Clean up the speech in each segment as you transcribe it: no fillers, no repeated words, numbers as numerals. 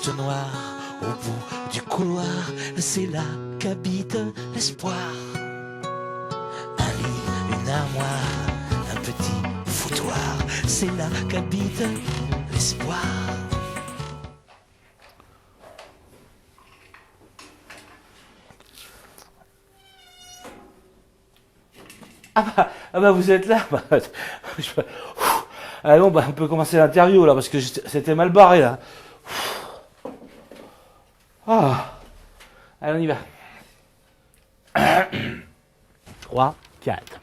porte noire au bout du couloir, c'est là qu'habite l'espoir. Un lit, une armoire, un petit foutoir, c'est là qu'habite l'espoir. Ah bah vous êtes là. Allons, on peut commencer l'interview là parce que c'était mal barré là. Ah. Allez, on y va. 3, 4.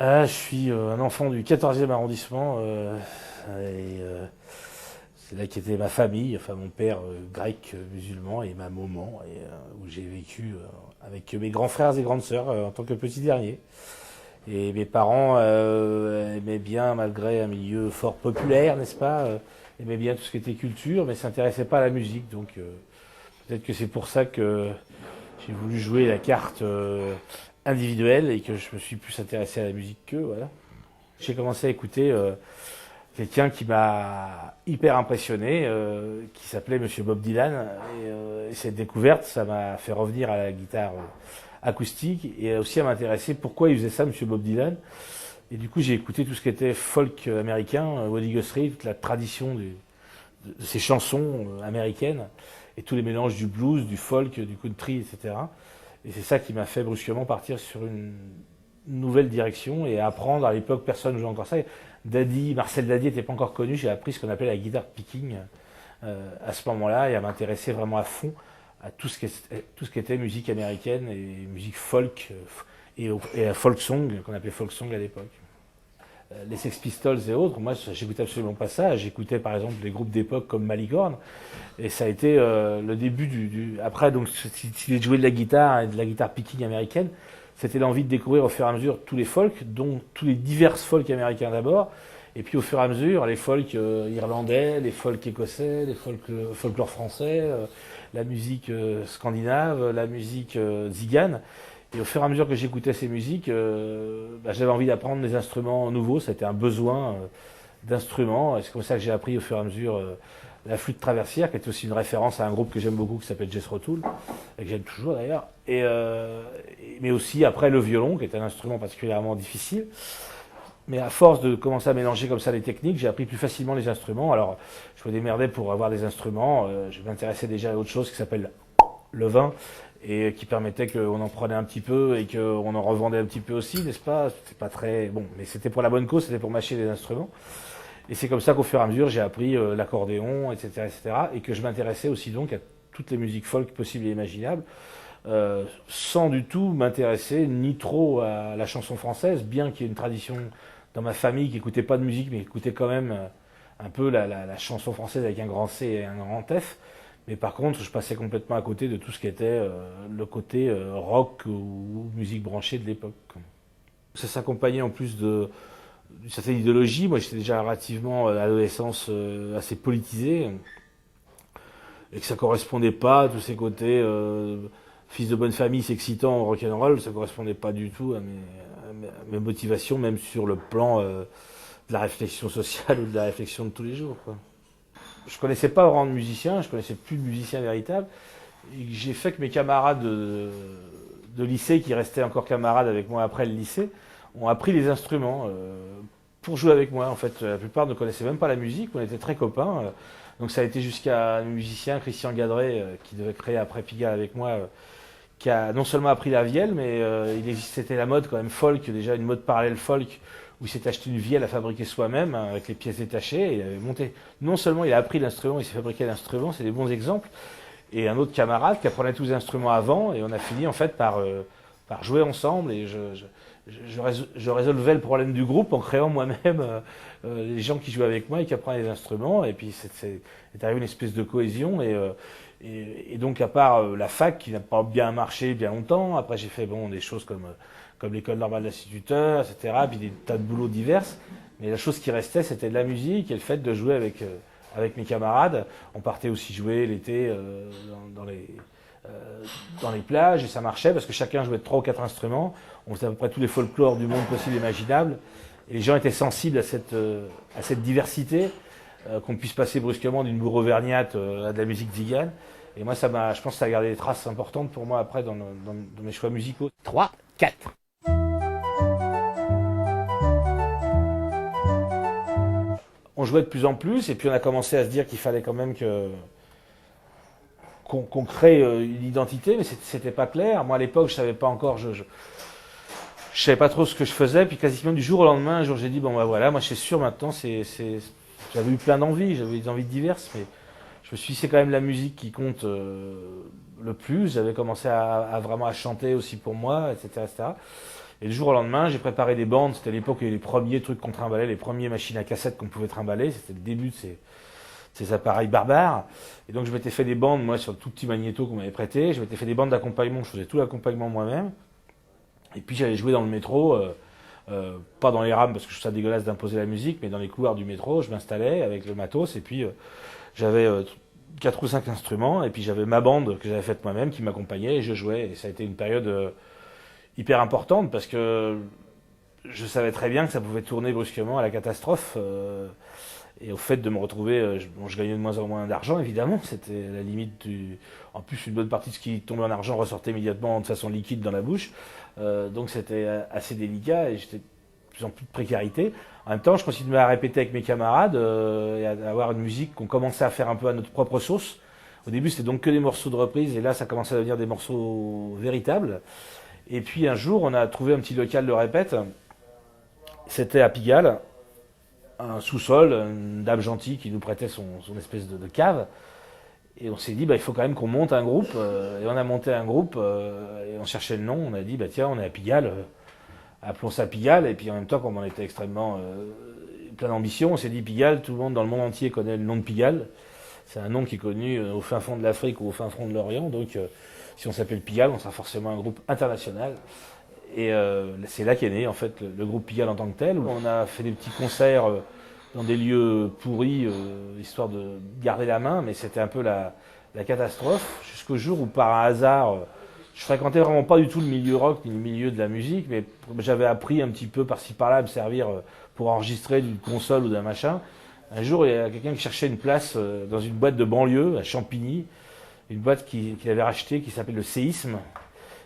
Je suis un enfant du 14e arrondissement c'est là qu'était ma famille, enfin mon père grec musulman et ma maman, où j'ai vécu avec mes grands frères et grandes sœurs en tant que petit dernier. Et mes parents aimaient bien, malgré un milieu fort populaire, n'est-ce pas, aimaient bien tout ce qui était culture, mais s'intéressaient pas à la musique. Donc peut-être que c'est pour ça que j'ai voulu jouer la carte individuelle et que je me suis plus intéressé à la musique qu'eux, voilà. J'ai commencé à écouter quelqu'un qui m'a hyper impressionné, qui s'appelait Monsieur Bob Dylan. Et cette découverte, ça m'a fait revenir à la guitare acoustique et aussi à m'intéresser pourquoi il faisait ça, Monsieur Bob Dylan. Et du coup, j'ai écouté tout ce qui était folk américain, Woody Guthrie, toute la tradition de ces chansons américaines et tous les mélanges du blues, du folk, du country, etc. Et c'est ça qui m'a fait brusquement partir sur une nouvelle direction et apprendre. À l'époque, personne ne jouait encore ça. Marcel Dadi n'était pas encore connu. J'ai appris ce qu'on appelait la guitare picking à ce moment-là et à m'intéresser vraiment à fond à tout ce qui était musique américaine et musique folk et à folk song, qu'on appelait folk song à l'époque. Les Sex Pistols et autres, moi j'écoutais absolument pas ça. J'écoutais par exemple des groupes d'époque comme Malicorne et ça a été le début Après, donc, si j'ai joué de la guitare et de la guitare picking américaine, c'était l'envie de découvrir au fur et à mesure tous les folk, dont tous les divers folk américains d'abord, et puis au fur et à mesure les folk irlandais, les folk écossais, les folklore français, la musique scandinave, la musique zigane. Et au fur et à mesure que j'écoutais ces musiques, j'avais envie d'apprendre des instruments nouveaux. C'était un besoin d'instruments. Et c'est comme ça que j'ai appris au fur et à mesure la flûte traversière, qui est aussi une référence à un groupe que j'aime beaucoup qui s'appelle Jethro Tull, et que j'aime toujours d'ailleurs. Mais aussi après le violon, qui est un instrument particulièrement difficile. Mais à force de commencer à mélanger comme ça les techniques, j'ai appris plus facilement les instruments. Alors, je me démerdais pour avoir des instruments. Je m'intéressais déjà à autre chose qui s'appelle le vin, et qui permettait qu'on en prenait un petit peu et qu'on en revendait un petit peu aussi, n'est-ce pas? C'était pas très bon, mais c'était pour la bonne cause, c'était pour mâcher les instruments. Et c'est comme ça qu'au fur et à mesure, j'ai appris l'accordéon, etc., etc., et que je m'intéressais aussi donc à toutes les musiques folk possibles et imaginables, sans du tout m'intéresser ni trop à la chanson française, bien qu'il y ait une tradition dans ma famille qui n'écoutait pas de musique, mais qui écoutait quand même un peu la chanson française avec un grand C et un grand F. Mais par contre, je passais complètement à côté de tout ce qui était le côté rock ou musique branchée de l'époque. Ça s'accompagnait en plus d'une certaine idéologie. Moi, j'étais déjà relativement à l'adolescence assez politisé, et que ça correspondait pas à tous ces côtés fils de bonne famille, c'est excitant, rock'n'roll. Ça correspondait pas du tout à mes motivations, même sur le plan de la réflexion sociale ou de la réflexion de tous les jours, quoi. Je connaissais pas vraiment de musiciens, je connaissais plus de musiciens véritables. Et j'ai fait que mes camarades de lycée, qui restaient encore camarades avec moi après le lycée, ont appris les instruments pour jouer avec moi. En fait, la plupart ne connaissaient même pas la musique, on était très copains. Donc ça a été jusqu'à un musicien, Christian Gadret, qui devait créer après Pigalle avec moi, qui a non seulement appris la vielle, mais c'était la mode quand même folk, déjà une mode parallèle folk, où il s'est acheté une vielle à fabriquer soi-même, avec les pièces détachées, et il avait monté. Non seulement il a appris l'instrument, il s'est fabriqué l'instrument, c'est des bons exemples, et un autre camarade qui apprenait tous les instruments avant, et on a fini en fait par jouer ensemble, et je résolvais le problème du groupe en créant moi-même les gens qui jouaient avec moi et qui apprenaient les instruments, et puis c'est arrivé une espèce de cohésion, et donc à part la fac qui n'a pas bien marché bien longtemps, après j'ai fait des choses comme l'école normale d'instituteur, etc., puis des tas de boulots divers, mais la chose qui restait c'était de la musique et le fait de jouer avec mes camarades. On partait aussi jouer l'été dans les plages, et ça marchait parce que chacun jouait 3 ou 4 instruments. On faisait à peu près tous les folklores du monde possible et imaginable, Et les gens étaient sensibles à cette diversité, qu'on puisse passer brusquement d'une bourre auvergnate à de la musique tzigane. Et moi, je pense que ça a gardé des traces importantes pour moi après dans mes choix musicaux. 3, 4. On jouait de plus en plus, et puis on a commencé à se dire qu'il fallait quand même qu'on crée une identité, mais c'était pas clair. Moi, à l'époque, je savais pas encore, je savais pas trop ce que je faisais, puis quasiment du jour au lendemain, un jour, j'ai dit, bon, bah voilà, moi, je suis sûr maintenant, j'avais eu plein d'envies, j'avais des envies diverses, mais je me suis dit, c'est quand même la musique qui compte le plus. J'avais commencé à vraiment à chanter aussi pour moi, etc., etc. Et du jour au lendemain, j'ai préparé des bandes. C'était l'époque où il y avait les premiers trucs qu'on trimballait, les premières machines à cassette qu'on pouvait trimballer. C'était le début de ces appareils barbares. Et donc, je m'étais fait des bandes, moi, sur le tout petit magnéto qu'on m'avait prêté. Je m'étais fait des bandes d'accompagnement. Je faisais tout l'accompagnement moi-même. Et puis, j'allais jouer dans le métro, pas dans les rames parce que je trouve ça dégueulasse d'imposer la musique, mais dans les couloirs du métro. Je m'installais avec le matos et puis j'avais 4 ou 5 instruments. Et puis, j'avais ma bande que j'avais faite moi-même qui m'accompagnait et je jouais. Et ça a été une période hyper importante parce que je savais très bien que ça pouvait tourner brusquement à la catastrophe et au fait de me retrouver, je gagnais de moins en moins d'argent évidemment, c'était la limite en plus une bonne partie de ce qui tombait en argent ressortait immédiatement de façon liquide dans la bouche, donc c'était assez délicat et j'étais de plus en plus de précarité. En même temps, je continuais à répéter avec mes camarades et à avoir une musique qu'on commençait à faire un peu à notre propre sauce. Au début, c'était donc que des morceaux de reprise et là, ça commençait à devenir des morceaux véritables. Et puis un jour, on a trouvé un petit local de répète. C'était à Pigalle, un sous-sol, une dame gentille qui nous prêtait son espèce de cave. Et on s'est dit, il faut quand même qu'on monte un groupe. Et on a monté un groupe et on cherchait le nom. On a dit, tiens, on est à Pigalle, appelons ça Pigalle. Et puis en même temps, comme on était extrêmement plein d'ambition, on s'est dit Pigalle, tout le monde dans le monde entier connaît le nom de Pigalle. C'est un nom qui est connu au fin fond de l'Afrique ou au fin fond de l'Orient. Donc si on s'appelle Pigalle, on sera forcément un groupe international. Et c'est là qu'est né en fait le groupe Pigalle en tant que tel. On a fait des petits concerts dans des lieux pourris, histoire de garder la main, mais c'était un peu la catastrophe, jusqu'au jour où par un hasard, je fréquentais vraiment pas du tout le milieu rock ni le milieu de la musique, mais j'avais appris un petit peu par-ci par-là à me servir pour enregistrer d'une console ou d'un machin. Un jour, il y a quelqu'un qui cherchait une place dans une boîte de banlieue à Champigny, une boîte qu'il avait rachetée qui s'appelle le Séisme.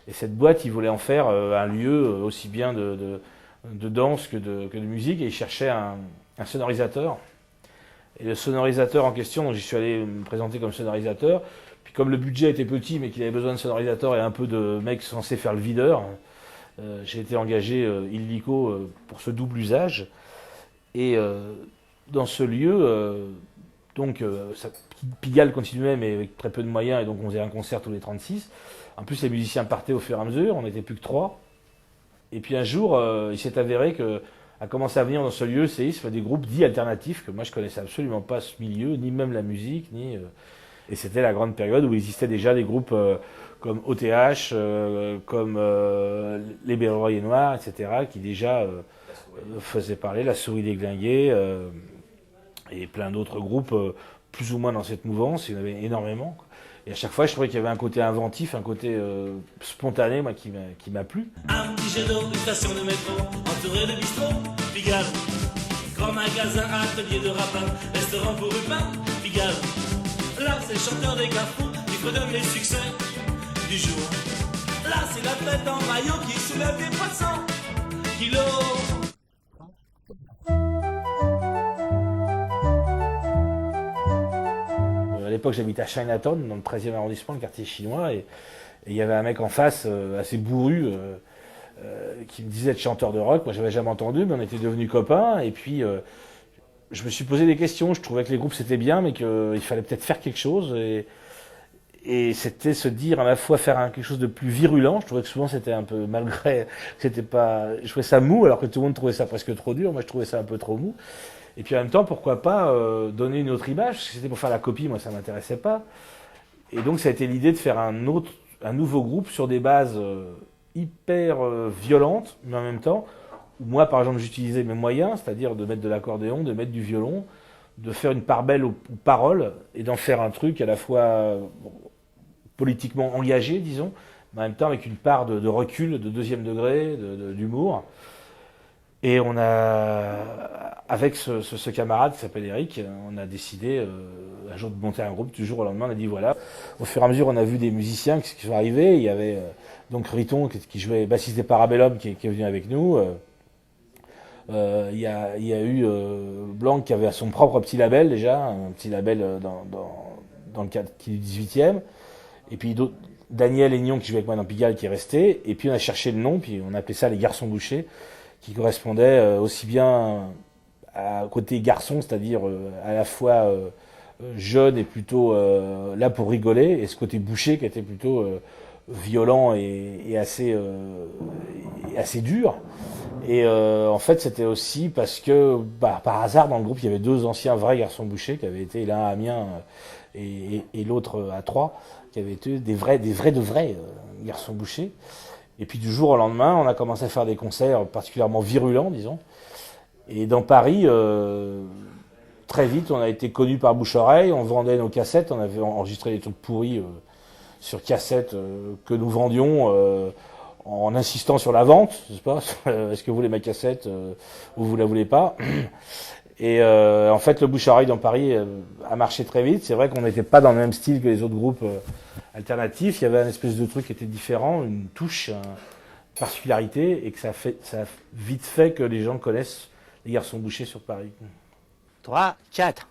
Et cette boîte, il voulait en faire un lieu aussi bien de danse que de musique, et il cherchait un sonorisateur. Et le sonorisateur en question, donc j'y suis allé me présenter comme sonorisateur. Puis comme le budget était petit, mais qu'il avait besoin de sonorisateur et un peu de mecs censés faire le videur, j'ai été engagé illico pour ce double usage. Et dans ce lieu, Pigalle continuait, mais avec très peu de moyens, et donc on faisait un concert tous les 36. En plus, les musiciens partaient au fur et à mesure, on n'était plus que 3. Et puis un jour, il s'est avéré que a commencé à venir dans ce lieu séisme des groupes dits alternatifs, que moi je connaissais absolument pas ce milieu, ni même la musique, et c'était la grande période où il existait déjà des groupes comme OTH, comme les Berruriers Noirs, etc., qui déjà faisaient parler La Souris Déglinguée, et plein d'autres groupes plus ou moins dans cette mouvance. Il y en avait énormément. Et à chaque fois, je trouvais qu'il y avait un côté inventif, un côté spontané, moi, qui m'a plu. Un petit jet d'eau, une station de métro, entouré de bistrots, Pigalle. Grand magasin, atelier de rapin, restaurant pour Rupin, Pigalle. Là, c'est le chanteur des carrefours qui redonne les succès du jour. Là, c'est l'athlète en maillot qui soulève des poissons, kilos. À l'époque, j'habitais à Chinatown, dans le 13e arrondissement, le quartier chinois, et il y avait un mec en face, assez bourru, qui me disait être chanteur de rock. Moi, j'avais jamais entendu, mais on était devenus copains, et puis je me suis posé des questions. Je trouvais que les groupes c'était bien, mais qu'il fallait peut-être faire quelque chose, et c'était se dire à la fois faire quelque chose de plus virulent. Je trouvais que souvent c'était un peu, malgré, c'était pas, je trouvais ça mou, alors que tout le monde trouvait ça presque trop dur. Moi, je trouvais ça un peu trop mou. Et puis en même temps, pourquoi pas donner une autre image, parce que c'était pour faire la copie, moi ça m'intéressait pas. Et donc ça a été l'idée de faire un nouveau groupe sur des bases hyper violentes, mais en même temps, où moi par exemple j'utilisais mes moyens, c'est-à-dire de mettre de l'accordéon, de mettre du violon, de faire une part belle aux paroles, et d'en faire un truc à la fois politiquement engagé, disons, mais en même temps avec une part de recul, de deuxième degré, d'humour. Et on a, avec ce camarade qui s'appelle Eric, on a décidé un jour de monter un groupe. Du jour au lendemain, on a dit voilà. Au fur et à mesure, on a vu des musiciens qui sont arrivés. Il y avait donc Riton qui jouait bassiste des Parabellum qui est venu avec nous. Il y a eu Blanc qui avait son propre petit label déjà, un petit label dans le cadre du 18e. Et puis Daniel Aignon qui jouait avec moi dans Pigalle qui est resté. Et puis on a cherché le nom, puis on appelait ça les Garçons Bouchers, qui correspondait aussi bien à côté garçon, c'est-à-dire à la fois jeune et plutôt là pour rigoler, et ce côté boucher qui était plutôt violent et assez dur. Et en fait, c'était aussi parce que par hasard dans le groupe, il y avait deux anciens vrais garçons bouchers qui avaient été l'un à Amiens et l'autre à Troyes, qui avaient été des vrais garçons bouchers. Et puis du jour au lendemain, on a commencé à faire des concerts particulièrement virulents, disons. Et dans Paris, très vite, on a été connus par bouche-oreille, on vendait nos cassettes, on avait enregistré des trucs pourris sur cassettes que nous vendions en insistant sur la vente, je sais pas, est-ce que vous voulez ma cassette ou vous la voulez pas. Et en fait, le bouche-oreille dans Paris a marché très vite. C'est vrai qu'on n'était pas dans le même style que les autres groupes alternatifs. Il y avait un espèce de truc qui était différent, une touche, une particularité, et que ça a vite fait que les gens connaissent les Garçons Bouchers sur Paris. 3, 4.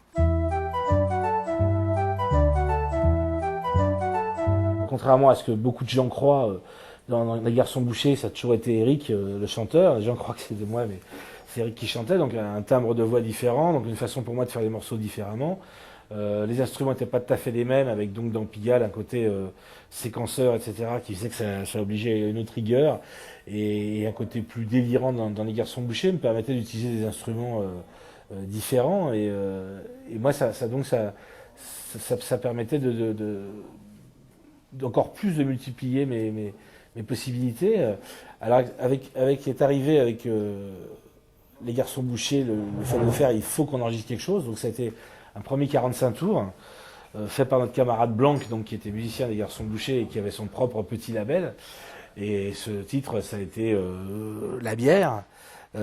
Contrairement à ce que beaucoup de gens croient, dans les Garçons Bouchers, ça a toujours été Eric, le chanteur. Les gens croient que c'était moi, mais c'est Eric qui chantait, donc un timbre de voix différent, donc une façon pour moi de faire les morceaux différemment. Les instruments n'étaient pas tout à fait les mêmes, avec donc dans Pigalle un côté séquenceur, etc., qui faisait que ça obligeait à une autre rigueur, et un côté plus délirant dans les Garçons Bouchers me permettait d'utiliser des instruments différents, et moi ça permettait d'encore plus de multiplier mes possibilités. Alors est arrivé avec les Garçons Bouchers, le fait de faire, il faut qu'on enregistre quelque chose. Donc ça a été un premier 45 tours fait par notre camarade Blanc, donc qui était musicien des Garçons Bouchers et qui avait son propre petit label. Et ce titre, ça a été La Bière, dont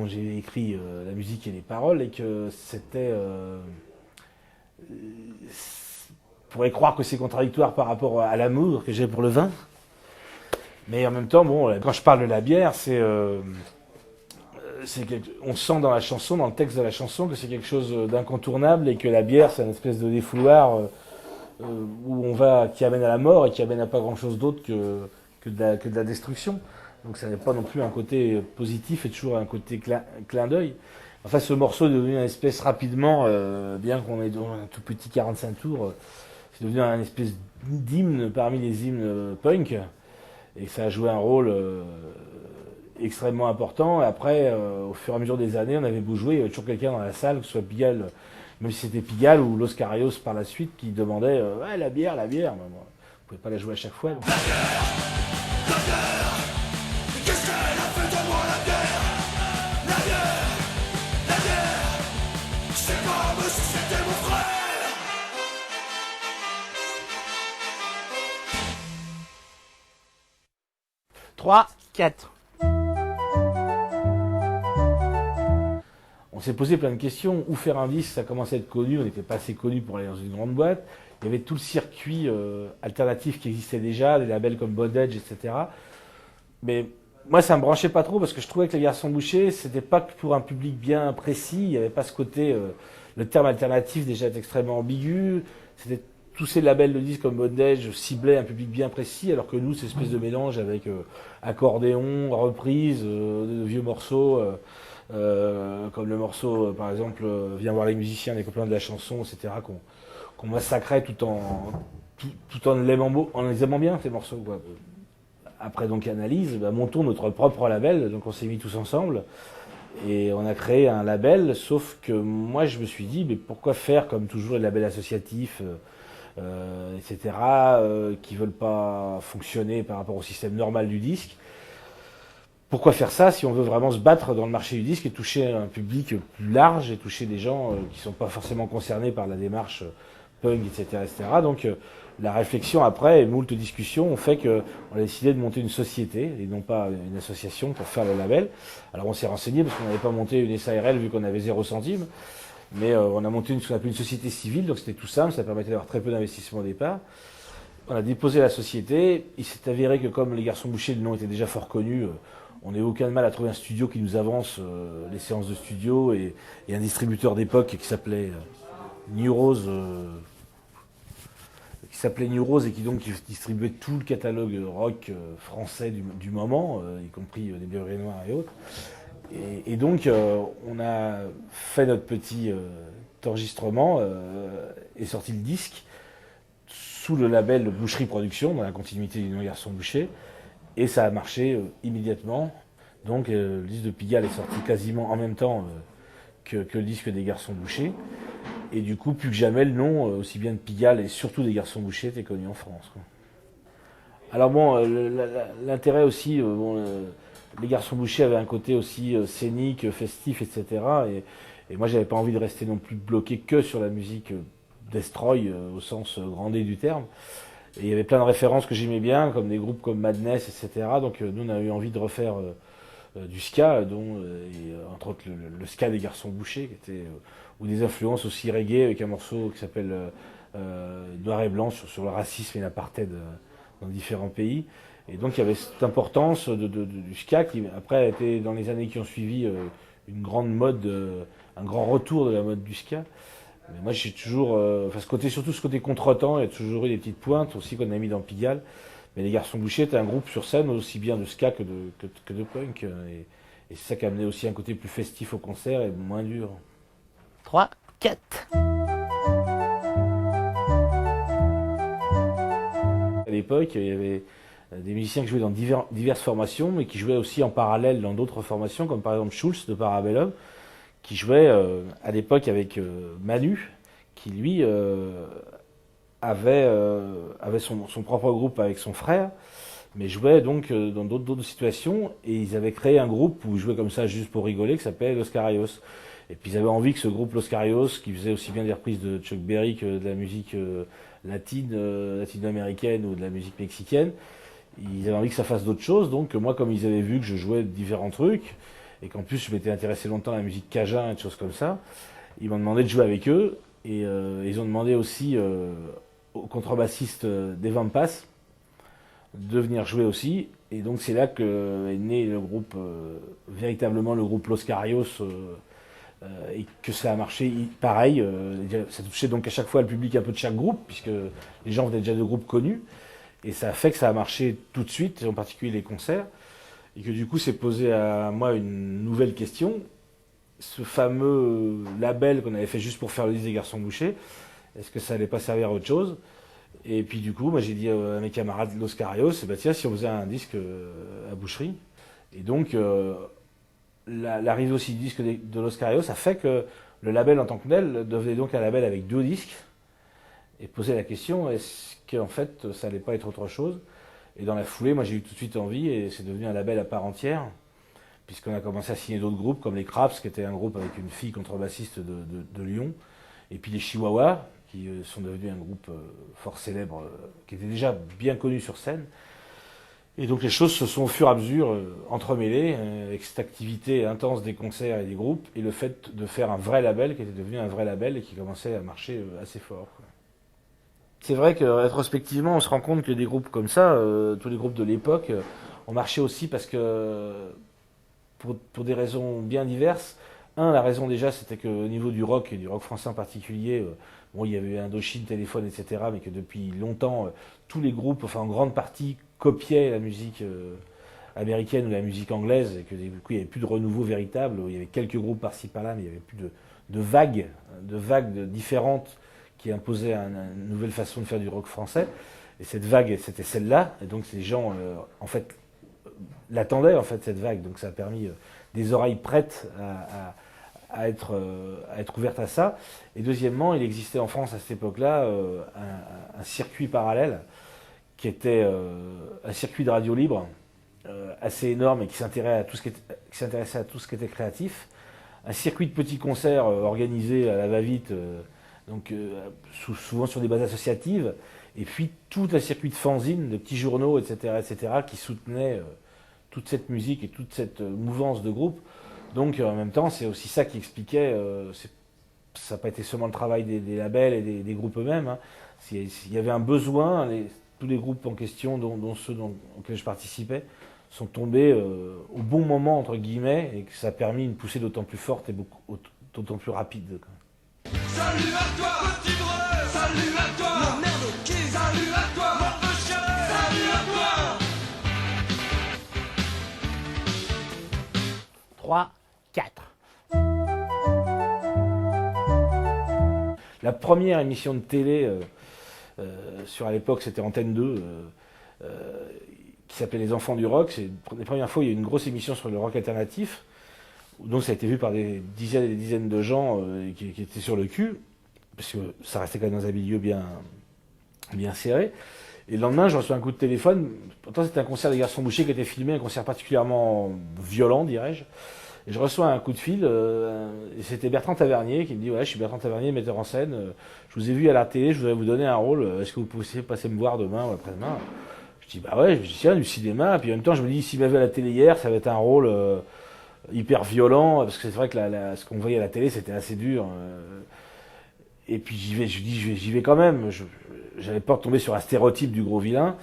j'ai écrit la musique et les paroles, et que c'était on pourrait croire que c'est contradictoire par rapport à l'amour que j'ai pour le vin. Mais en même temps, bon, quand je parle de la bière, on sent dans la chanson, dans le texte de la chanson, que c'est quelque chose d'incontournable et que la bière, c'est une espèce de défouloir qui amène à la mort et qui amène à pas grand-chose d'autre que de la destruction. Donc ça n'est pas non plus un côté positif et toujours un côté clin d'œil. Enfin, ce morceau est devenu une espèce rapidement, bien qu'on ait dans un tout petit 45 tours, c'est devenu une espèce d'hymne parmi les hymnes punk. Et ça a joué un rôle extrêmement important. Et après, au fur et à mesure des années, on avait beau jouer, il y avait toujours quelqu'un dans la salle, que ce soit Pigalle, même si c'était Pigalle ou Los Carios par la suite, qui demandait ouais, la bière. Mais bon, vous pouvez pas la jouer à chaque fois. Donc. La bière, qu'est-ce qu'elle a fait de moi la bière? La bière, c'est comme si c'était mon frère. Trois, 4. On s'est posé plein de questions. Où faire un disque, ça commençait à être connu, on n'était pas assez connu pour aller dans une grande boîte. Il y avait tout le circuit alternatif qui existait déjà, des labels comme Bondage, etc. Mais moi, ça me branchait pas trop parce que je trouvais que les Garçons Bouchers, c'était pas pour un public bien précis. Il n'y avait pas ce côté. Le terme alternatif déjà est extrêmement ambigu. C'était tous ces labels de disques comme Bondage ciblaient un public bien précis, alors que nous, c'est une espèce de mélange avec accordéon, reprise, de vieux morceaux, comme le morceau, par exemple, Viens voir les musiciens, les copains de la chanson, etc., qu'on massacrait tout en les aimant bien, ces morceaux, quoi. Après donc analyse, montons notre propre label, donc on s'est mis tous ensemble et on a créé un label, sauf que moi je me suis dit mais pourquoi faire comme toujours les labels associatifs, etc., qui veulent pas fonctionner par rapport au système normal du disque. Pourquoi faire ça si on veut vraiment se battre dans le marché du disque et toucher un public plus large et toucher des gens qui sont pas forcément concernés par la démarche punk, etc. Donc la réflexion après, et moult discussions, ont fait qu'on a décidé de monter une société, et non pas une association pour faire le label. Alors on s'est renseigné, parce qu'on n'avait pas monté une SARL vu qu'on avait 0 centime, mais on a monté ce qu'on appelle une société civile, donc c'était tout simple, ça permettait d'avoir très peu d'investissement au départ. On a déposé la société, il s'est avéré que comme les Garçons Bouchers, le nom était déjà fort connu, on n'a eu aucun mal à trouver un studio qui nous avance les séances de studio, et un distributeur d'époque qui s'appelait New Rose, et qui donc distribuait tout le catalogue rock français du moment, y compris les Bévrés Noirs et autres. Et donc on a fait notre petit enregistrement et sorti le disque sous le label Boucherie Productions, dans la continuité du nom Garçon Boucher, et ça a marché immédiatement. Donc le disque de Pigalle est sorti quasiment en même temps que le disque des Garçons Bouchers. Et du coup, plus que jamais, le nom, aussi bien de Pigalle et surtout des Garçons Bouchers, était connu en France, quoi. Alors bon, l'intérêt aussi, les Garçons Bouchers avaient un côté aussi scénique, festif, etc. Et moi, j'avais pas envie de rester non plus bloqué que sur la musique destroy au sens grandet du terme. Et il y avait plein de références que j'aimais bien, comme des groupes comme Madness, etc. Donc nous, on a eu envie de refaire du ska, entre autres le ska des Garçons Bouchers, qui était, ou des influences aussi reggae, avec un morceau qui s'appelle Noir et Blanc sur le racisme et l'apartheid dans différents pays. Et donc il y avait cette importance du ska qui après a été dans les années qui ont suivi une grande mode, un grand retour de la mode du ska. Mais moi j'ai toujours, surtout ce côté contretemps, il y a toujours eu des petites pointes aussi qu'on a mis dans Pigalle. Mais les Garçons Bouchers étaient un groupe sur scène aussi bien de ska que de punk. Et c'est ça qui a amené aussi un côté plus festif au concert et moins dur. 3, 4. À l'époque, il y avait des musiciens qui jouaient dans diverses formations, mais qui jouaient aussi en parallèle dans d'autres formations, comme par exemple Schulz de Parabellum, qui jouait à l'époque avec Manu, qui lui avait son propre groupe avec son frère, mais jouait donc dans d'autres situations, et ils avaient créé un groupe où ils jouaient comme ça juste pour rigoler, qui s'appelait Los Carayos. Et puis ils avaient envie que ce groupe Los Carayos, qui faisait aussi bien des reprises de Chuck Berry que de la musique latino-américaine ou de la musique mexicaine, ils avaient envie que ça fasse d'autres choses. Donc moi, comme ils avaient vu que je jouais différents trucs, et qu'en plus je m'étais intéressé longtemps à la musique cajun et des choses comme ça, ils m'ont demandé de jouer avec eux, et ils ont demandé aussi au contrebassiste des Vampas de venir jouer aussi. Et donc c'est là que est né le groupe, véritablement le groupe Los Carayos, et que ça a marché pareil. Ça touchait donc à chaque fois le public un peu de chaque groupe, puisque les gens venaient déjà de groupes connus, et ça a fait que ça a marché tout de suite, en particulier les concerts, et que du coup c'est posé à moi une nouvelle question. Ce fameux label qu'on avait fait juste pour faire le disque des Garçons Bouchers, est-ce que ça allait pas servir à autre chose? Et puis du coup, moi j'ai dit à mes camarades Los Carayos, bah tiens, si on faisait un disque à Boucherie. Et donc l'arrivée aussi du disque de Los Carayos a fait que le label en tant que tel devenait donc un label avec 2 disques, et poser la question, est-ce qu'en fait ça allait pas être autre chose? Et dans la foulée, moi j'ai eu tout de suite envie, et c'est devenu un label à part entière, puisqu'on a commencé à signer d'autres groupes comme les Craps, qui était un groupe avec une fille contrebassiste de Lyon, et puis les Chihuahuas, qui sont devenus un groupe fort célèbre, qui était déjà bien connu sur scène. Et donc les choses se sont au fur et à mesure entremêlées, avec cette activité intense des concerts et des groupes, et le fait de faire un vrai label, qui était devenu un vrai label, et qui commençait à marcher assez fort, quoi. C'est vrai que rétrospectivement, on se rend compte que des groupes comme ça, tous les groupes de l'époque, ont marché aussi parce que, pour des raisons bien diverses. La raison déjà, c'était qu'au niveau du rock, et du rock français en particulier, bon, il y avait eu Indochine, Téléphone, etc., mais que depuis longtemps, tous les groupes, enfin en grande partie, copiaient la musique américaine ou la musique anglaise, et que du coup, il n'y avait plus de renouveau véritable. Il y avait quelques groupes par-ci par-là, mais il n'y avait plus de vagues différentes qui imposait une nouvelle façon de faire du rock français. Et cette vague, c'était celle-là. Et donc ces gens, en fait, l'attendaient, en fait, cette vague. Donc ça a permis des oreilles prêtes à être ouvertes à ça. Et deuxièmement, il existait en France à cette époque-là un circuit parallèle qui était un circuit de radio libre assez énorme, et qui s'intéressait à tout ce qui était créatif. Un circuit de petits concerts organisés à la va-vite donc souvent sur des bases associatives, et puis tout un circuit de fanzines, de petits journaux, etc., qui soutenaient toute cette musique et toute cette mouvance de groupe. Donc en même temps, c'est aussi ça qui expliquait, ça n'a pas été seulement le travail des labels et des groupes eux-mêmes, hein. Il y avait un besoin, tous les groupes en question, dont ceux auxquels je participais, sont tombés au bon moment, entre guillemets, et que ça a permis une poussée d'autant plus forte et d'autant plus rapide. Salut à toi, petit breur. Salut à toi, la merde au cul. Salut à toi, mort de chien. Salut à toi. 3, 4. La première émission de télé, à l'époque c'était Antenne 2, qui s'appelait Les Enfants du Rock. C'est les premières fois où il y a eu une grosse émission sur le rock alternatif. Donc ça a été vu par des dizaines et des dizaines de gens qui étaient sur le cul, parce que ça restait quand même dans un milieu bien serré. Et le lendemain, je reçois un coup de téléphone. Pourtant, c'était un concert des Garçons Bouchers qui était filmé, un concert particulièrement violent, dirais-je. Et je reçois un coup de fil, et c'était Bertrand Tavernier qui me dit « Ouais, je suis Bertrand Tavernier, metteur en scène. Je vous ai vu à la télé, je voudrais vous donner un rôle. Est-ce que vous pouvez passer me voir demain ou après-demain ?» Je dis « Bah ouais, je dis tiens, du cinéma. » Puis en même temps, je me dis « S'il m'avait à la télé hier, ça va être un rôle hyper violent. » Parce que c'est vrai que ce qu'on voyait à la télé, c'était assez dur. Et puis j'y vais quand même. J'avais peur de tomber sur un stéréotype du gros vilain.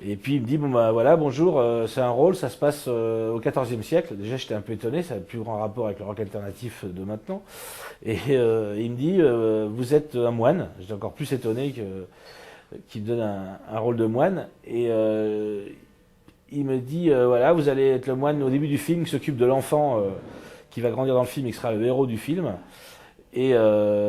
Et puis il me dit, bon bah voilà, bonjour, c'est un rôle, ça se passe au XIVe siècle. Déjà j'étais un peu étonné, ça n'a plus grand rapport avec le rock alternatif de maintenant. Et il me dit, vous êtes un moine. J'étais encore plus étonné qu'il me donne un rôle de moine. Et il me dit, voilà, vous allez être le moine au début du film qui s'occupe de l'enfant qui va grandir dans le film et qui sera le héros du film. Et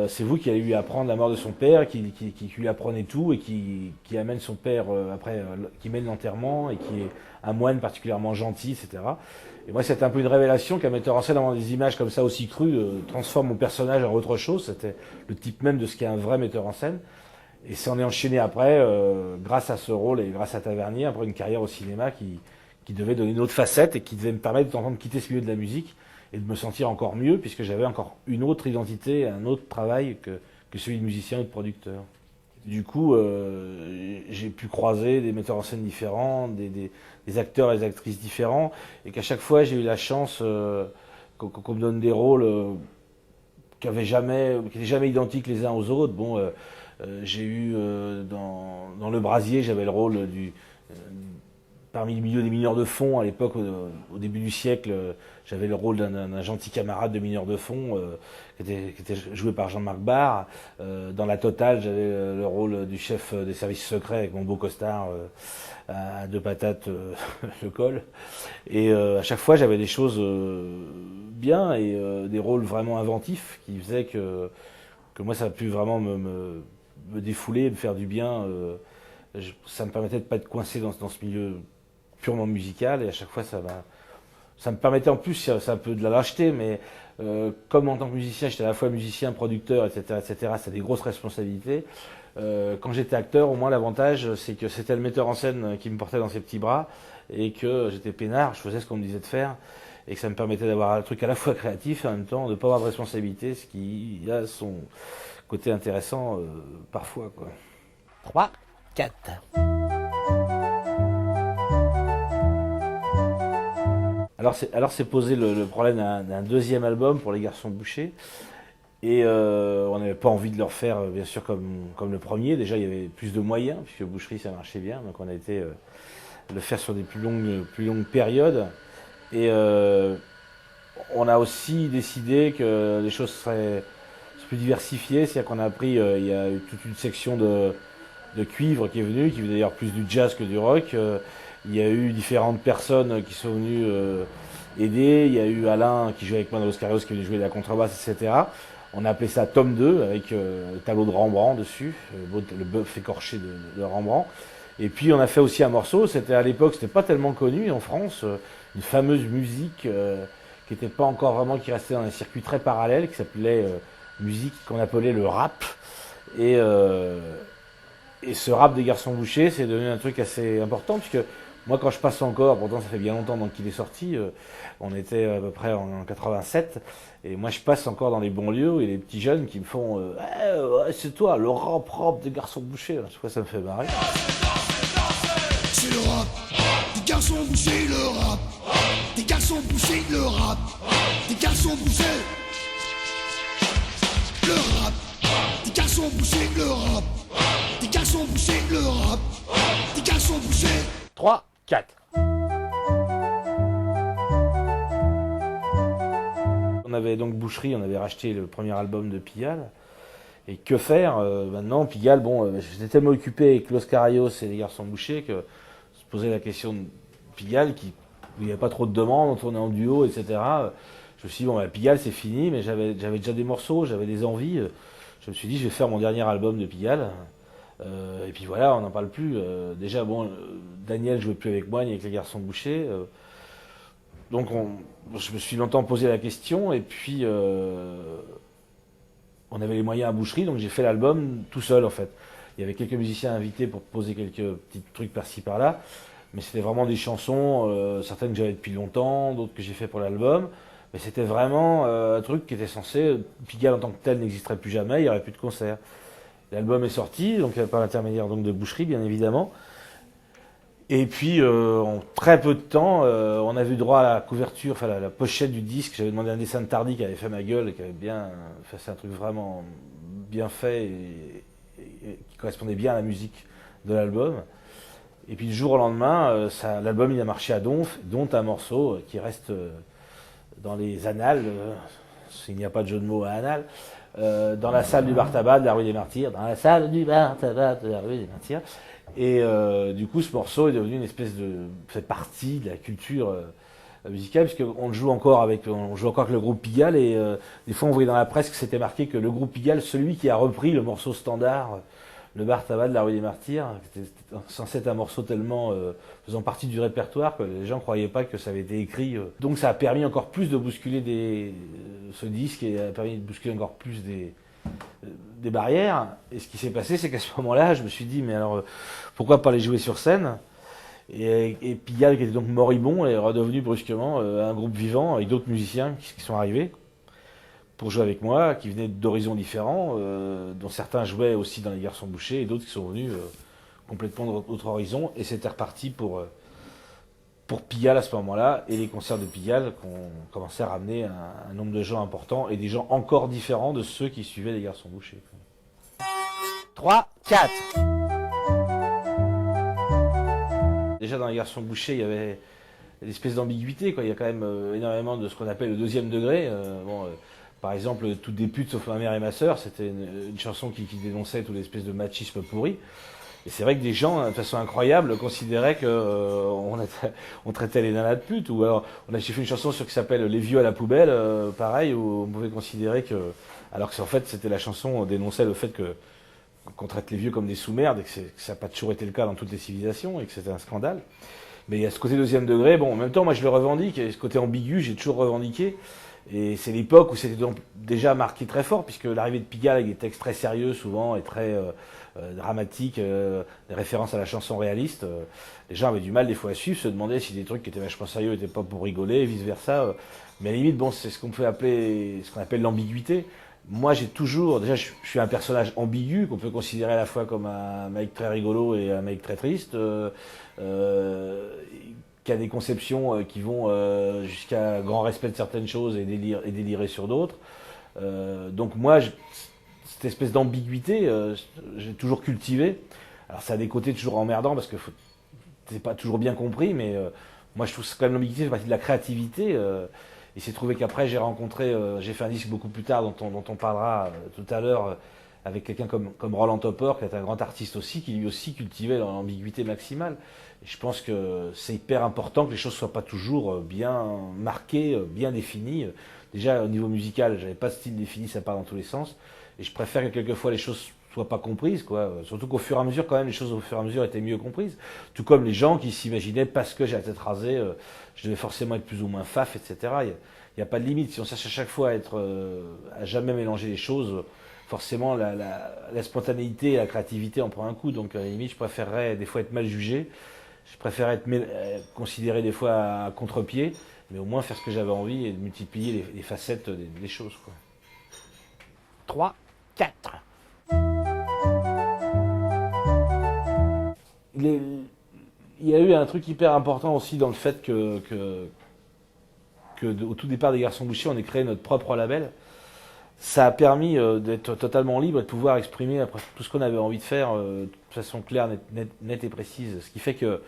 c'est vous qui allez lui apprendre la mort de son père, qui lui apprenait tout et qui amène son père après, qui mène l'enterrement et qui est un moine particulièrement gentil, etc. Et moi, c'était un peu une révélation qu'un metteur en scène, avant des images comme ça aussi crues, transforme mon personnage en autre chose. C'était le type même de ce qu'est un vrai metteur en scène. Et ça en est enchaîné après, grâce à ce rôle et grâce à Tavernier, après une carrière au cinéma qui devait donner une autre facette et qui devait me permettre de quitter ce milieu de la musique et de me sentir encore mieux, puisque j'avais encore une autre identité, un autre travail que celui de musicien ou de producteur. Du coup, j'ai pu croiser des metteurs en scène différents, des acteurs et des actrices différents, et qu'à chaque fois, j'ai eu la chance qu'on me donne des rôles qui n'étaient jamais identiques les uns aux autres. Bon, j'ai eu dans Le Brasier, j'avais le rôle parmi le milieu des mineurs de fond, à l'époque, au début du siècle, j'avais le rôle d'un gentil camarade de mineur de fond qui était joué par Jean-Marc Barr. Dans La Totale, j'avais le rôle du chef des services secrets avec mon beau costard à deux patates, le col. Et à chaque fois, j'avais des choses bien et des rôles vraiment inventifs qui faisaient que moi, ça a pu vraiment me défouler, me faire du bien. Ça me permettait de ne pas être coincé dans ce milieu purement musical, et à chaque fois ça me permettait, en plus, c'est un peu de la lâcheté, mais comme en tant que musicien, j'étais à la fois musicien, producteur, etc., c'était des grosses responsabilités. Quand j'étais acteur, au moins l'avantage, c'est que c'était le metteur en scène qui me portait dans ses petits bras, et que j'étais peinard, je faisais ce qu'on me disait de faire, et que ça me permettait d'avoir un truc à la fois créatif et en même temps de ne pas avoir de responsabilité, ce qui a son côté intéressant parfois, quoi. 3, 4. Alors c'est posé le problème d'un deuxième album pour les Garçons Bouchers. Et on n'avait pas envie de le refaire, bien sûr, comme le premier. Déjà, il y avait plus de moyens, puisque Boucherie, ça marchait bien. Donc on a été le faire sur des plus longues périodes. Et on a aussi décidé que les choses seraient plus diversifiées. C'est-à-dire qu'on a pris, il y a eu toute une section de cuivre qui est venue, qui veut d'ailleurs plus du jazz que du rock. Il y a eu différentes personnes qui sont venues aider. Il y a eu Alain qui jouait avec moi dans l'Oscarios, qui est venu jouer de la contrebasse, etc. On a appelé ça Tome 2, avec le tableau de Rembrandt dessus, le bœuf écorché de Rembrandt. Et puis on a fait aussi un morceau, à l'époque, c'était pas tellement connu en France, une fameuse musique qui n'était pas encore vraiment, qui restait dans un circuit très parallèle, qui s'appelait musique qu'on appelait le rap. Et ce rap des Garçons Bouchers, c'est devenu un truc assez important, puisque Moi, quand je passe encore, pourtant ça fait bien longtemps donc qu'il est sorti, on était à peu près en 87, et moi je passe encore dans les bons lieux et les petits jeunes qui me font ouais, c'est toi, le rap propre des garçons bouchés. Je vois, ça me fait marrer. C'est le rap, des garçons bouchés, le rap, des garçons bouchés, le rap, des garçons bouchés, le rap, des garçons bouchés, le rap, des garçons bouchés, le rap, des garçons bouchés. 3, 4. On avait donc Boucherie, on avait racheté le premier album de Pigalle. Et que faire maintenant, Pigalle, bon, j'étais tellement occupé avec Los Carayos et les Garçons Bouchés que se posait la question de Pigalle, où il n'y avait pas trop de demandes, on tournait en duo, etc. Je me suis dit, bon, bah, Pigalle, c'est fini, mais j'avais déjà des morceaux, j'avais des envies. Je me suis dit, je vais faire mon dernier album de Pigalle. Et puis voilà, on n'en parle plus. Déjà, bon, Daniel ne jouait plus avec moi, ni avec les Garçons Bouchés. Donc, je me suis longtemps posé la question, et puis on avait les moyens à Boucherie, donc j'ai fait l'album tout seul en fait. Il y avait quelques musiciens invités pour poser quelques petits trucs par-ci par-là, mais c'était vraiment des chansons, certaines que j'avais depuis longtemps, d'autres que j'ai fait pour l'album. Mais c'était vraiment un truc qui était censé. Pigalle en tant que tel n'existerait plus jamais, il n'y aurait plus de concert. L'album est sorti, donc par l'intermédiaire donc de Boucherie, bien évidemment. Et puis, en très peu de temps, on a vu droit à la couverture, enfin la pochette du disque. J'avais demandé un dessin de Tardy qui avait fait ma gueule et qui avait bien, enfin, c'est un truc vraiment bien fait et qui correspondait bien à la musique de l'album. Et puis du jour au lendemain, l'album il a marché à Donf, dont un morceau qui reste dans les annales, s'il n'y a pas de jeu de mots à annales, dans la salle du bar tabac de la rue des Martyrs, dans la salle du bar tabac de la rue des Martyrs. Et du coup, ce morceau est devenu une espèce de fait partie de la culture musicale, puisqu'on le joue encore avec le groupe Pigalle, et des fois on voyait dans la presse que c'était marqué que le groupe Pigalle, celui qui a repris le morceau standard, le bar tabac de la rue des Martyrs, qui était censé être un morceau tellement faisant partie du répertoire que les gens croyaient pas que ça avait été écrit. Donc ça a permis encore plus de bousculer ce disque, et a permis de bousculer encore plus des barrières. Et ce qui s'est passé, c'est qu'à ce moment-là, je me suis dit, mais alors, pourquoi pas les jouer sur scène? Et Pigalle, qui était donc moribond, est redevenu brusquement un groupe vivant avec d'autres musiciens qui sont arrivés pour jouer avec moi, qui venaient d'horizons différents, dont certains jouaient aussi dans les Garçons Bouchés, et d'autres qui sont venus complètement d'autres horizons. Et c'était reparti pour Pigalle à ce moment-là, et les concerts de Pigalle qu'on commençait à ramener un nombre de gens important, et des gens encore différents de ceux qui suivaient les Garçons Bouchés. 3, 4. Déjà dans les Garçons Bouchés, il y avait une espèce d'ambiguïté, quoi. Il y a quand même énormément de ce qu'on appelle le deuxième degré. Par exemple, Toutes des putes sauf ma mère et ma sœur, c'était une chanson qui dénonçait toute l'espèce de machisme pourri. Et c'est vrai que des gens, de façon incroyable, considéraient qu'on traitait les nanas de putes. Ou alors, on a fait une chanson qui s'appelle Les vieux à la poubelle, pareil, où on pouvait considérer que... Alors que en fait, c'était la chanson, on dénonçait le fait qu'on traite les vieux comme des sous-merdes, et que ça n'a pas toujours été le cas dans toutes les civilisations, et que c'était un scandale. Mais il y a ce côté deuxième degré. Bon, en même temps, moi je le revendique, et ce côté ambigu, j'ai toujours revendiqué. Et c'est l'époque où c'était donc déjà marqué très fort, puisque l'arrivée de Pigalle avec des textes très sérieux souvent et très dramatiques, des références à la chanson réaliste, les gens avaient du mal des fois à suivre, se demandaient si des trucs qui étaient vachement sérieux n'étaient pas pour rigoler, et vice versa. Mais à la limite, bon, c'est ce qu'on appelle l'ambiguïté. Moi, j'ai toujours, déjà, je suis un personnage ambigu qu'on peut considérer à la fois comme un mec très rigolo et un mec très triste. Qui a des conceptions qui vont jusqu'à grand respect de certaines choses et délirer sur d'autres. Donc moi, cette espèce d'ambiguïté, j'ai toujours cultivé. Alors ça a des côtés toujours emmerdants parce que c'est pas toujours bien compris, mais moi je trouve que quand même l'ambiguïté fait partie de la créativité. Il s'est trouvé qu'après j'ai fait un disque beaucoup plus tard dont on parlera tout à l'heure, avec quelqu'un comme Roland Topor, qui est un grand artiste aussi, qui lui aussi cultivait l'ambiguïté maximale. Et je pense que c'est hyper important que les choses soient pas toujours bien marquées, bien définies. Déjà, au niveau musical, j'avais pas de style défini, ça part dans tous les sens. Et je préfère que quelquefois les choses soient pas comprises, quoi. Surtout qu'au fur et à mesure, quand même, les choses au fur et à mesure étaient mieux comprises. Tout comme les gens qui s'imaginaient, parce que j'ai la tête rasée, je devais forcément être plus ou moins faf, etc. Il y a pas de limite. Si on cherche à chaque fois à jamais mélanger les choses, forcément, la spontanéité et la créativité en prend un coup. Donc, à la limite, je préférerais des fois être mal jugé Je préférais être considéré des fois à contre-pied, mais au moins faire ce que j'avais envie et de multiplier les facettes des choses, quoi. 3, 4. Il y a eu un truc hyper important aussi dans le fait que au tout départ des Garçons Bouchers, on ait créé notre propre label. Ça a permis d'être totalement libre et de pouvoir exprimer après tout ce qu'on avait envie de faire de façon claire, nette et précise. Ce qui fait que,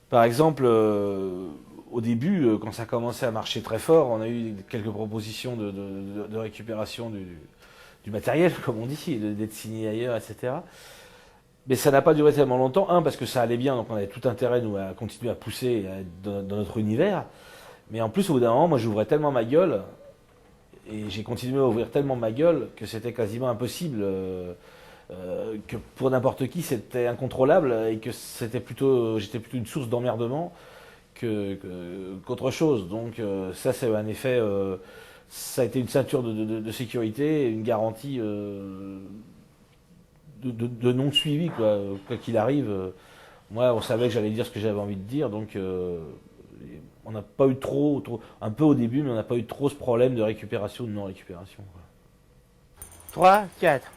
par exemple, au début, quand ça a commencé à marcher très fort, on a eu quelques propositions de récupération du matériel, comme on dit, d'être signé ailleurs, etc. Mais ça n'a pas duré tellement longtemps. Un, parce que ça allait bien, donc on avait tout intérêt, nous, à continuer à pousser et à être dans notre univers. Mais en plus, au bout d'un moment, moi, j'ouvrais tellement ma gueule, et j'ai continué à ouvrir tellement ma gueule, que c'était quasiment impossible, que pour n'importe qui, c'était incontrôlable, et que j'étais plutôt une source d'emmerdement qu'autre chose. Donc ça, c'est un effet... ça a été une ceinture de sécurité, une garantie de non-suivi, quoi qu'il arrive. Moi, on savait que j'allais dire ce que j'avais envie de dire, donc on n'a pas eu trop, un peu au début, mais on n'a pas eu trop ce problème de récupération ou de non-récupération, quoi. 3, 4.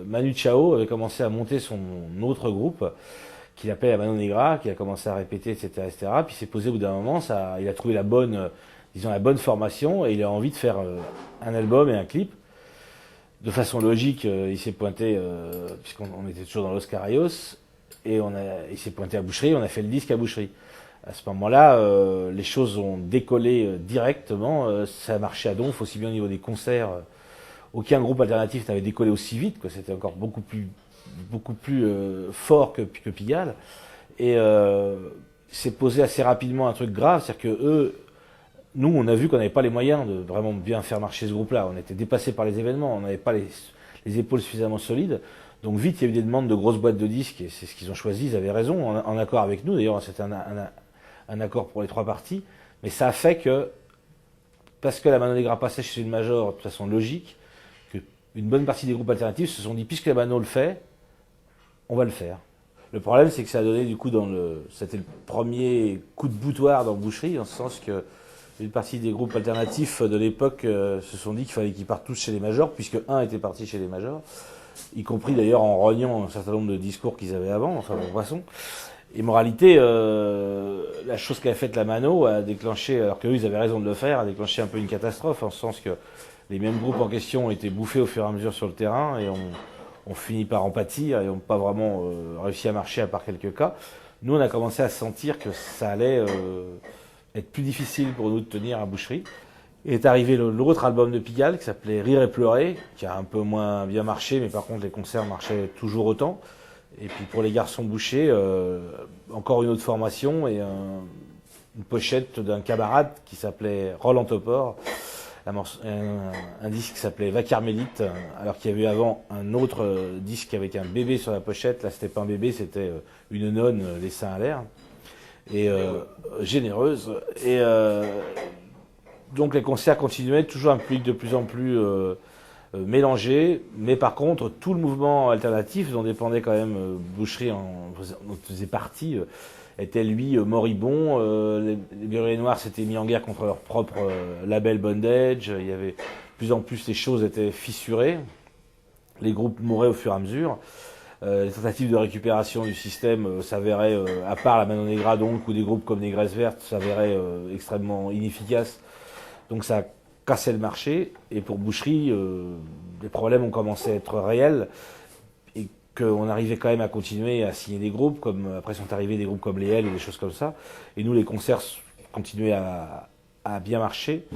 Manu Chao avait commencé à monter son autre groupe, qu'il appelait la Mano Negra, qui a commencé à répéter, etc., etc. Puis il s'est posé au bout d'un moment, il a trouvé la bonne formation, et il a envie de faire un album et un clip. De façon logique, il s'est pointé, puisqu'on était toujours dans Los Carayos, et il s'est pointé à Boucherie, on a fait le disque à Boucherie. À ce moment-là, les choses ont décollé directement, ça a marché à donf, aussi bien au niveau des concerts. Aucun groupe alternatif n'avait décollé aussi vite, quoi. C'était encore beaucoup plus fort que Pigalle. Et s'est posé assez rapidement un truc grave, c'est-à-dire que eux, nous, on a vu qu'on n'avait pas les moyens de vraiment bien faire marcher ce groupe-là. On était dépassés par les événements, on n'avait pas les épaules suffisamment solides. Donc vite, il y a eu des demandes de grosses boîtes de disques, et c'est ce qu'ils ont choisi, ils avaient raison, en accord avec nous. D'ailleurs, c'était un accord pour les trois parties. Mais ça a fait que, parce que la Mano Negra passait chez une major de façon logique, qu'une bonne partie des groupes alternatifs se sont dit, puisque la Mano le fait, on va le faire. Le problème, c'est que ça a donné, du coup, c'était le premier coup de boutoir dans Boucherie, en ce sens que une partie des groupes alternatifs de l'époque se sont dit qu'il fallait qu'ils partent tous chez les majors, puisque un était parti chez les majors, y compris d'ailleurs en rognant un certain nombre de discours qu'ils avaient avant, enfin bon, passons. Et moralité, la chose qu'a faite la Mano a déclenché, alors qu'eux ils avaient raison de le faire, a déclenché un peu une catastrophe, en ce sens que les mêmes groupes en question ont été bouffés au fur et à mesure sur le terrain, et on finit par en pâtir, et n'ont pas vraiment réussi à marcher à part quelques cas. Nous, on a commencé à sentir que ça allait être plus difficile pour nous de tenir à Boucherie. Et est arrivé l'autre album de Pigalle qui s'appelait Rire et pleurer, qui a un peu moins bien marché, mais par contre les concerts marchaient toujours autant. Et puis pour les Garçons Bouchers, encore une autre formation et une pochette d'un camarade qui s'appelait Roland Topor, un disque qui s'appelait Va Carmélite, alors qu'il y avait eu avant un autre disque avec un bébé sur la pochette. Là, c'était pas un bébé, c'était une nonne, les seins à l'air, et généreuse. Et donc les concerts continuaient, toujours un public de plus en plus mélangé, mais par contre tout le mouvement alternatif dont dépendait quand même Boucherie, dont faisait partie, était lui moribond. Les Berruyers Noirs s'étaient mis en guerre contre leur propre label Bondage. Il y avait de plus en plus, les choses étaient fissurées, les groupes mouraient au fur et à mesure. Les tentatives de récupération du système s'avéraient, à part la Mano Negra donc, ou des groupes comme les Graisses Vertes, s'avéraient extrêmement inefficaces. Donc ça a cassé le marché, et pour Boucherie, les problèmes ont commencé à être réels, et qu'on arrivait quand même à continuer à signer des groupes, comme après sont arrivés des groupes comme les L ou des choses comme ça, et nous les concerts continuaient à bien marcher,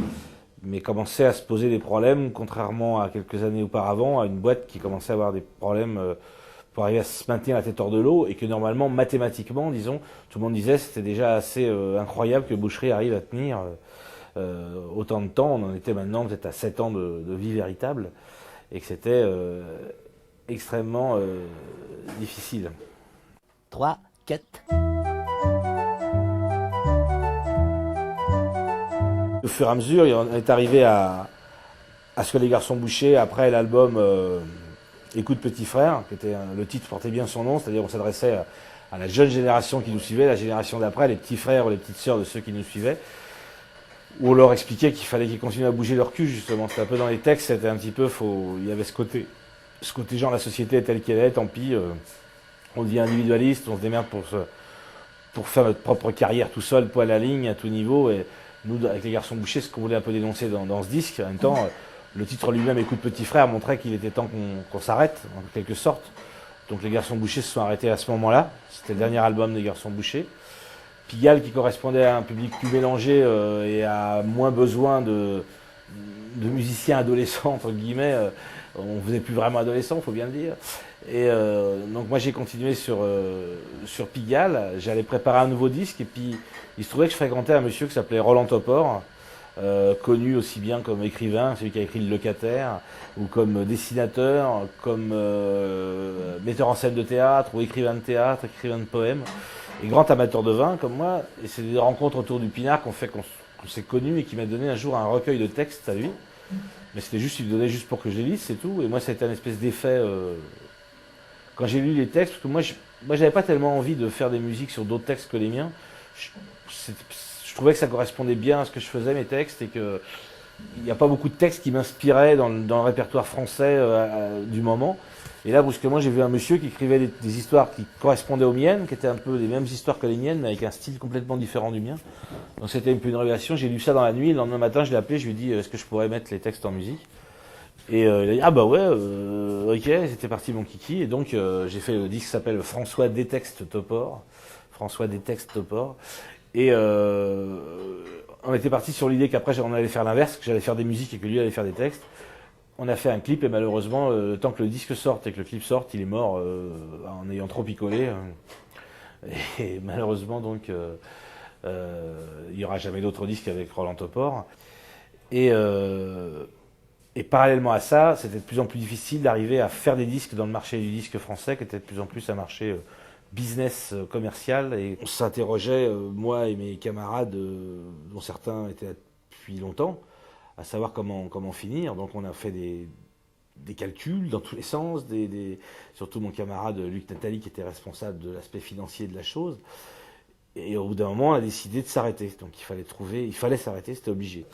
mais commençaient à se poser des problèmes, contrairement à quelques années auparavant, à une boîte qui commençait à avoir des problèmes pour arriver à se maintenir la tête hors de l'eau, et que normalement, mathématiquement, disons, tout le monde disait c'était déjà assez incroyable que Boucherie arrive à tenir autant de temps. On en était maintenant peut-être à 7 ans de vie véritable, et que c'était extrêmement difficile. 3, 4. Au fur et à mesure, on est arrivé à ce que les Garçons Bouchers, après l'album Écoute petit frère, qui était le titre portait bien son nom, c'est-à-dire on s'adressait à la jeune génération qui nous suivait, la génération d'après, les petits frères ou les petites sœurs de ceux qui nous suivaient, où on leur expliquait qu'il fallait qu'ils continuent à bouger leur cul, justement. C'était un peu dans les textes, c'était un petit peu, il y avait ce côté genre la société est telle qu'elle est, tant pis, on devient individualiste, on se démerde pour faire notre propre carrière tout seul, poil à la ligne, à tout niveau, et nous, avec les garçons bouchés, ce qu'on voulait un peu dénoncer dans ce disque, en même temps, le titre lui-même, Écoute petit frère, montrait qu'il était temps qu'on s'arrête, en quelque sorte. Donc les Garçons Bouchés se sont arrêtés à ce moment-là. C'était le dernier album des Garçons Bouchés. Pigalle, qui correspondait à un public plus mélangé et à moins besoin de musiciens adolescents, entre guillemets. On ne faisait plus vraiment adolescent, il faut bien le dire. Et donc moi j'ai continué sur Pigalle. J'allais préparer un nouveau disque et puis il se trouvait que je fréquentais un monsieur qui s'appelait Roland Topor. Connu aussi bien comme écrivain, celui qui a écrit Le Locataire, ou comme dessinateur, comme metteur en scène de théâtre, ou écrivain de théâtre, écrivain de poèmes, et grand amateur de vin comme moi. Et c'est des rencontres autour du Pinard qu'on s'est connus et qui m'a donné un jour un recueil de textes à lui. Mais c'était juste, il me donnait juste pour que je les lise, c'est tout. Et moi, c'était un espèce d'effet. Quand j'ai lu les textes, parce que moi, j'avais pas tellement envie de faire des musiques sur d'autres textes que les miens. Je trouvais que ça correspondait bien à ce que je faisais, mes textes, et que il n'y a pas beaucoup de textes qui m'inspiraient dans le répertoire français du moment. Et là, brusquement, j'ai vu un monsieur qui écrivait des histoires qui correspondaient aux miennes, qui étaient un peu les mêmes histoires que les miennes, mais avec un style complètement différent du mien. Donc c'était un peu une révélation. J'ai lu ça dans la nuit. Le lendemain matin, je l'ai appelé, je lui ai dit, est-ce que je pourrais mettre les textes en musique? Et il a dit, ah bah ouais, ok, c'était parti mon kiki. Et donc j'ai fait le disque qui s'appelle François Détexte Topor. François Détexte Topor. Et on était parti sur l'idée qu'après on allait faire l'inverse, que j'allais faire des musiques et que lui allait faire des textes. On a fait un clip et malheureusement, le temps que le disque sorte et que le clip sorte, il est mort en ayant trop picolé. Et malheureusement, donc, il n'y aura jamais d'autre disque avec Roland Topor. Et parallèlement à ça, c'était de plus en plus difficile d'arriver à faire des disques dans le marché du disque français, qui était de plus en plus un marché business commercial. Et on s'interrogeait, moi et mes camarades, dont certains étaient là depuis longtemps, à savoir comment finir. Donc on a fait des calculs dans tous les sens, surtout mon camarade Luc Nathalie qui était responsable de l'aspect financier de la chose. Et au bout d'un moment, on a décidé de s'arrêter. Donc il fallait s'arrêter, c'était obligé.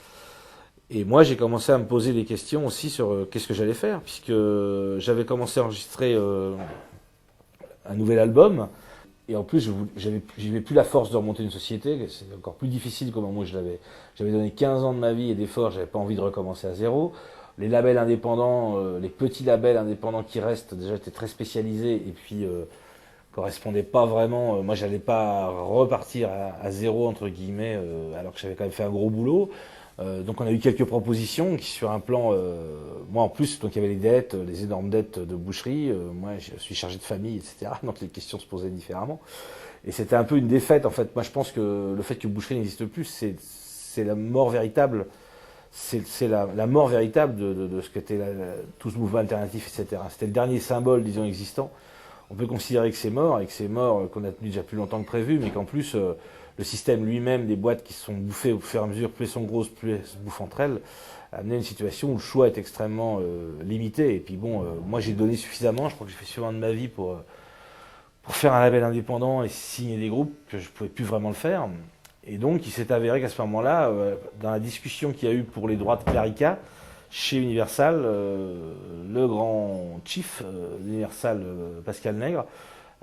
Et moi, j'ai commencé à me poser des questions aussi sur qu'est-ce que j'allais faire, puisque j'avais commencé à enregistrer un nouvel album. Et en plus, j'avais plus la force de remonter une société. C'est encore plus difficile que moi j'avais donné 15 ans de ma vie et d'efforts. J'avais pas envie de recommencer à zéro. Les labels indépendants, les petits labels indépendants qui restent, déjà étaient très spécialisés et puis correspondaient pas vraiment. Moi, j'allais pas repartir à zéro entre guillemets, alors que j'avais quand même fait un gros boulot. Donc on a eu quelques propositions qui sur un plan, moi en plus, donc il y avait les dettes, les énormes dettes de boucherie, moi je suis chargé de famille, etc. Donc les questions se posaient différemment. Et c'était un peu une défaite en fait. Moi je pense que le fait que boucherie n'existe plus, c'est la mort véritable, c'est la mort véritable de ce qu'était tout ce mouvement alternatif, etc. C'était le dernier symbole, disons, existant. On peut considérer que c'est mort, et que c'est mort qu'on a tenu déjà plus longtemps que prévu, mais qu'en plus le système lui-même, des boîtes qui se sont bouffées au fur et à mesure, plus elles sont grosses, plus elles se bouffent entre elles, a amené une situation où le choix est extrêmement limité. Et puis bon, moi j'ai donné suffisamment, je crois que j'ai fait suffisamment de ma vie pour faire un label indépendant et signer des groupes que je ne pouvais plus vraiment le faire. Et donc il s'est avéré qu'à ce moment-là, dans la discussion qu'il y a eu pour les droits de Clarica, chez Universal, le grand chief d'Universal, Pascal Nègre,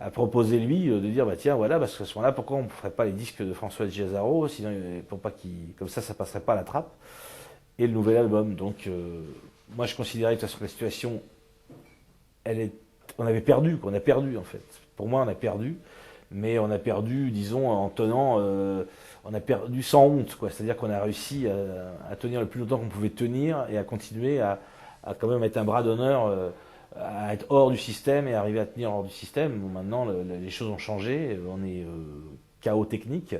a proposé lui de dire bah tiens voilà, parce qu'à ce moment-là pourquoi on ne ferait pas les disques de François Giazaro, sinon pour pas comme ça passerait pas à la trappe, et le nouvel album. Donc moi je considérais que de toute façon la situation on a perdu en fait. Pour moi on a perdu, mais on a perdu disons en tenant on a perdu sans honte quoi, c'est-à-dire qu'on a réussi à tenir le plus longtemps qu'on pouvait tenir et à continuer à quand même être un bras d'honneur, à être hors du système et arriver à tenir hors du système. Bon, maintenant, les choses ont changé, on est chaos technique.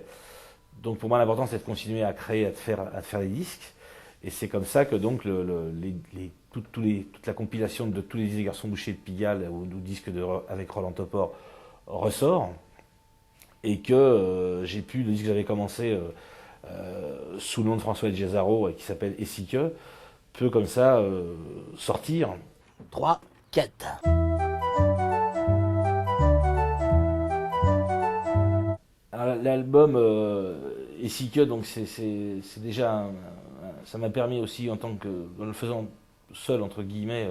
Donc pour moi, l'important, c'est de continuer à créer, à faire des disques. Et c'est comme ça que donc toute la compilation de tous les Garçons Bouchés de Pigalle ou disques avec Roland Topor ressort. Et que le disque que j'avais commencé sous le nom de François Giazaro, qui s'appelle Et si que, peut comme ça sortir. 3, 4. Alors, l'album Essique, donc c'est déjà ça m'a permis aussi en tant que, en le faisant seul entre guillemets,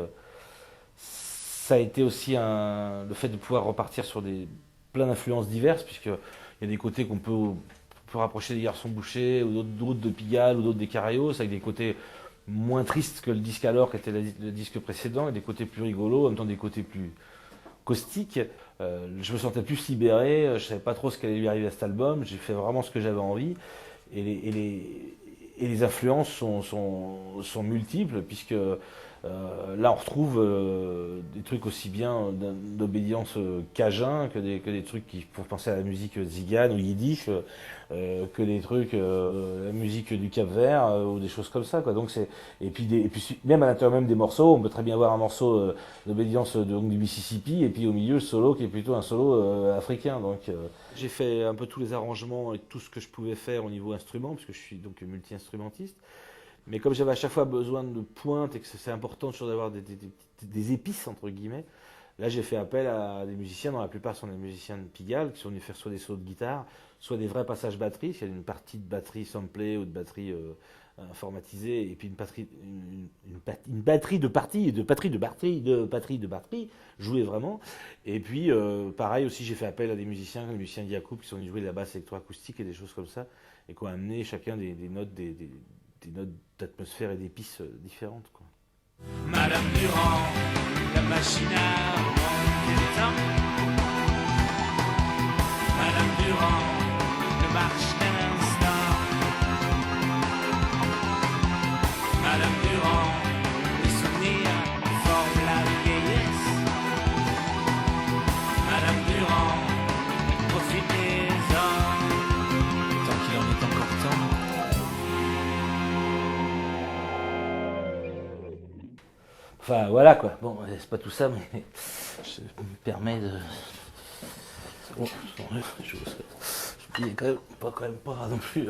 ça a été aussi le fait de pouvoir repartir sur plein d'influences diverses, puisque il y a des côtés qu'on peut rapprocher des Garçons Bouchers ou d'autres de Pigalle ou d'autres des Caraïos, avec des côtés moins tristes que le disque alors qui était le disque précédent, et des côtés plus rigolos, en même temps des côtés plus caustiques. Je me sentais plus libéré, je savais pas trop ce qui allait lui arriver à cet album, j'ai fait vraiment ce que j'avais envie, et les influences sont multiples, puisque là on retrouve des trucs aussi bien d'obédience cajun que des trucs qui font penser à la musique zigane ou yiddish, que des trucs la musique du Cap-Vert ou des choses comme ça, quoi. Donc et puis même à l'intérieur même des morceaux, on peut très bien avoir un morceau d'obédience du Mississippi et puis au milieu le solo qui est plutôt un solo africain. Donc j'ai fait un peu tous les arrangements et tout ce que je pouvais faire au niveau instrument, parce que je suis donc multi-instrumentiste. Mais comme j'avais à chaque fois besoin de pointes et que c'est important toujours d'avoir des épices, entre guillemets, là j'ai fait appel à des musiciens, dont la plupart sont des musiciens de Pigalle, qui sont venus faire soit des solos de guitare, soit des vrais passages batterie, il y a une partie de batterie samplée ou de batterie informatisée, et puis une batterie de batterie jouée vraiment. Et puis pareil aussi, j'ai fait appel à des musiciens, comme les musiciens d'Yacoub, qui sont venus jouer de la basse électroacoustique et des choses comme ça, et qui ont amené chacun des notes des notes d'atmosphère et d'épices différentes, quoi. Madame Durand, la machine à remonter le temps. Madame Durand, ne marche qu'un instant. Madame Durand, les souvenirs forment la vieillesse. Madame Durand, profitez-en. Tant qu'il en est encore temps. Enfin voilà quoi, bon c'est pas tout ça, mais je me permets de... Bon, je dis quand même pas non plus...